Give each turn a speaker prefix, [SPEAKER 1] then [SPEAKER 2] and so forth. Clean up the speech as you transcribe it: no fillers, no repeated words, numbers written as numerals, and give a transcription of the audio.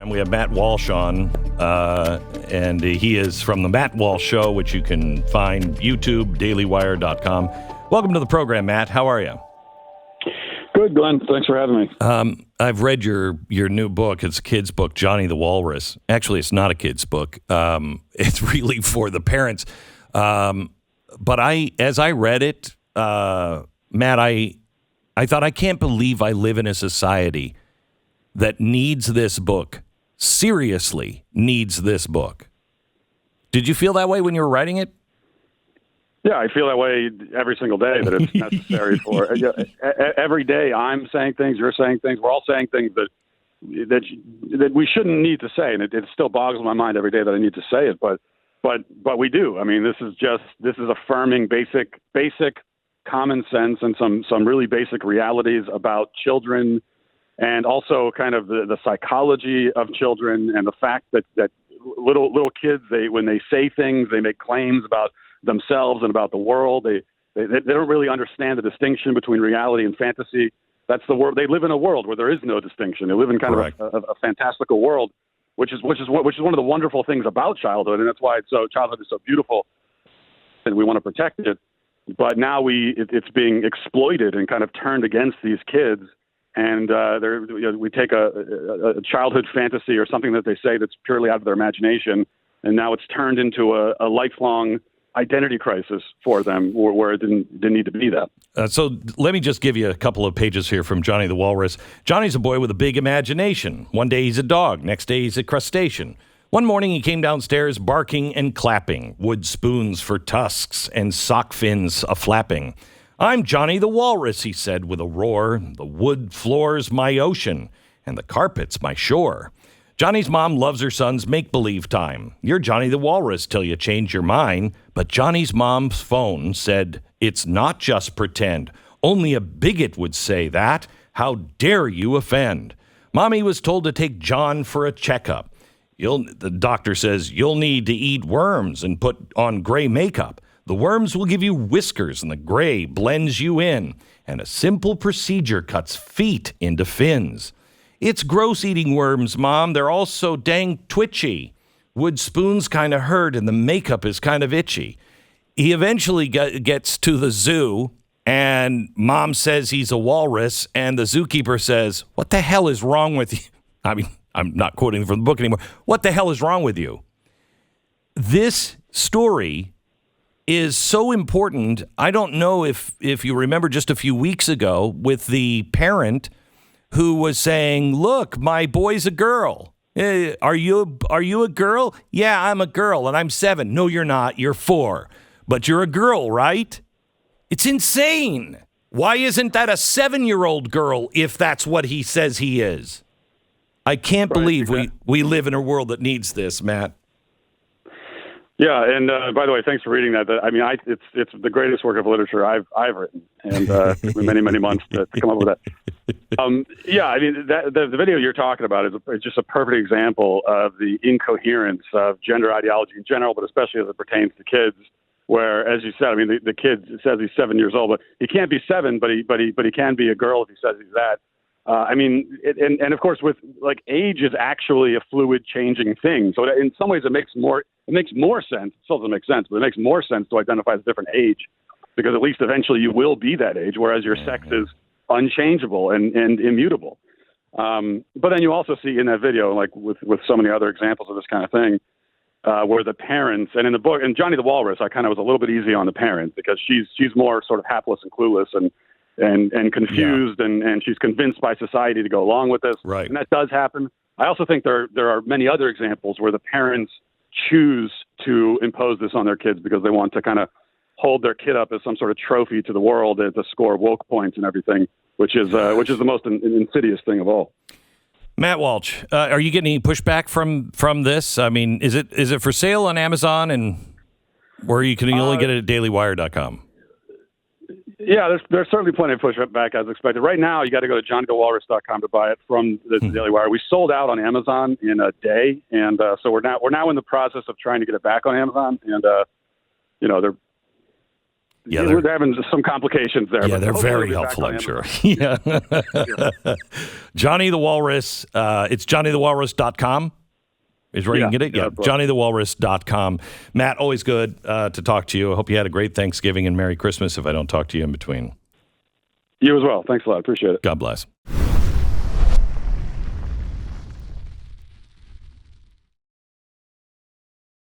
[SPEAKER 1] We have Matt Walsh on, and he is from the Matt Walsh Show, which you can find YouTube, dailywire.com. Welcome to the program, Matt. How are you?
[SPEAKER 2] Good, Glenn. Thanks for having me.
[SPEAKER 1] I've read your new book. It's a kid's book, Johnny the Walrus. Actually, it's not a kid's book. It's really for the parents. But as I read it, Matt, I thought, I can't believe I live in a society that needs this book, seriously needs this book. Did you feel that way when you were writing it?
[SPEAKER 2] Yeah, I feel that way every single day, that it's necessary for. Every day I'm saying things, you're saying things, we're all saying things that we shouldn't need to say, and it still boggles my mind every day that I need to say it, but we do. I mean, this is affirming basic common sense and some really basic realities about children, and also kind of the psychology of children, and the fact that little kids, when they say things, they make claims about themselves and about the world. They don't really understand the distinction between reality and fantasy. That's the world. They live in a world where there is no distinction. They live in kind of a fantastical world, which is one of the wonderful things about childhood, and that's why childhood is so beautiful, and we want to protect it. But now it's being exploited and kind of turned against these kids. And we take a childhood fantasy or something that they say that's purely out of their imagination, and now it's turned into a lifelong identity crisis for them, where it didn't need to be that.
[SPEAKER 1] So let me just give you a couple of pages here from Johnny the Walrus. Johnny's a boy with a big imagination. One day he's a dog, next day he's a crustacean. One morning he came downstairs barking and clapping, wood spoons for tusks and sock fins a-flapping. I'm Johnny the Walrus, he said with a roar. The wood floor's my ocean, and the carpet's my shore. Johnny's mom loves her son's make-believe time. You're Johnny the Walrus till you change your mind. But Johnny's mom's phone said, it's not just pretend. Only a bigot would say that. How dare you offend? Mommy was told to take John for a checkup. The doctor says, you'll need to eat worms and put on gray makeup. The worms will give you whiskers, and the gray blends you in. And a simple procedure cuts feet into fins. It's gross eating worms, Mom. They're all so dang twitchy. Wood spoons kind of hurt, and the makeup is kind of itchy. He eventually gets to the zoo, and Mom says he's a walrus, and the zookeeper says, what the hell is wrong with you? I mean, I'm not quoting from the book anymore. What the hell is wrong with you? This story is so important. I don't know if you remember just a few weeks ago with the parent who was saying, look, my boy's a girl. Are you a girl? Yeah, I'm a girl, and I'm 7. No, you're not. You're 4. But you're a girl, right? It's insane. Why isn't that a 7-year-old girl if that's what he says he is? I can't believe we live in a world that needs this, Matt.
[SPEAKER 2] Yeah, and by the way, thanks for reading that. I mean, it's the greatest work of literature I've written, and it took me many months to come up with that. Yeah, I mean, the video you're talking about is just a perfect example of the incoherence of gender ideology in general, but especially as it pertains to kids. Where, as you said, I mean, the kid says he's 7 years old, but he can't be 7, but he can be a girl if he says he's that. I mean, and of course, with like age is actually a fluid, changing thing. So in some ways, it makes more sense. It still doesn't make sense, but it makes more sense to identify as a different age, because at least eventually you will be that age, whereas your sex is unchangeable and immutable. But then you also see in that video, like with so many other examples of this kind of thing, where the parents, and in the book, and Johnny the Walrus, I kind of was a little bit easy on the parent, because she's more sort of hapless and clueless and confused, and she's convinced by society to go along with this.
[SPEAKER 1] Right.
[SPEAKER 2] And that does happen. I also think there are many other examples where the parents choose to impose this on their kids because they want to kind of hold their kid up as some sort of trophy to the world to score woke points and everything, which is the most insidious thing of all.
[SPEAKER 1] Matt Walsh, are you getting any pushback from this? I mean, is it for sale on Amazon, and where you can only get it at dailywire.com?
[SPEAKER 2] Yeah, there's certainly plenty of pushback as expected. Right now, you got to go to johnnythewalrus.com to buy it from the Daily Wire. We sold out on Amazon in a day, and so we're now in the process of trying to get it back on Amazon. And they're
[SPEAKER 1] Yeah,
[SPEAKER 2] we're having some complications there.
[SPEAKER 1] Yeah,
[SPEAKER 2] but
[SPEAKER 1] they're
[SPEAKER 2] hopefully
[SPEAKER 1] very
[SPEAKER 2] we'll be back
[SPEAKER 1] helpful,
[SPEAKER 2] on
[SPEAKER 1] I'm sure.
[SPEAKER 2] Amazon.
[SPEAKER 1] Yeah. Johnny the Walrus. It's johnnythewalrus.com is where you can get it. Yeah, johnnythewalrus.com. Matt, always good to talk to you. I hope you had a great Thanksgiving and Merry Christmas if I don't talk to you in between.
[SPEAKER 2] You as well. Thanks a lot. Appreciate it.
[SPEAKER 1] God bless.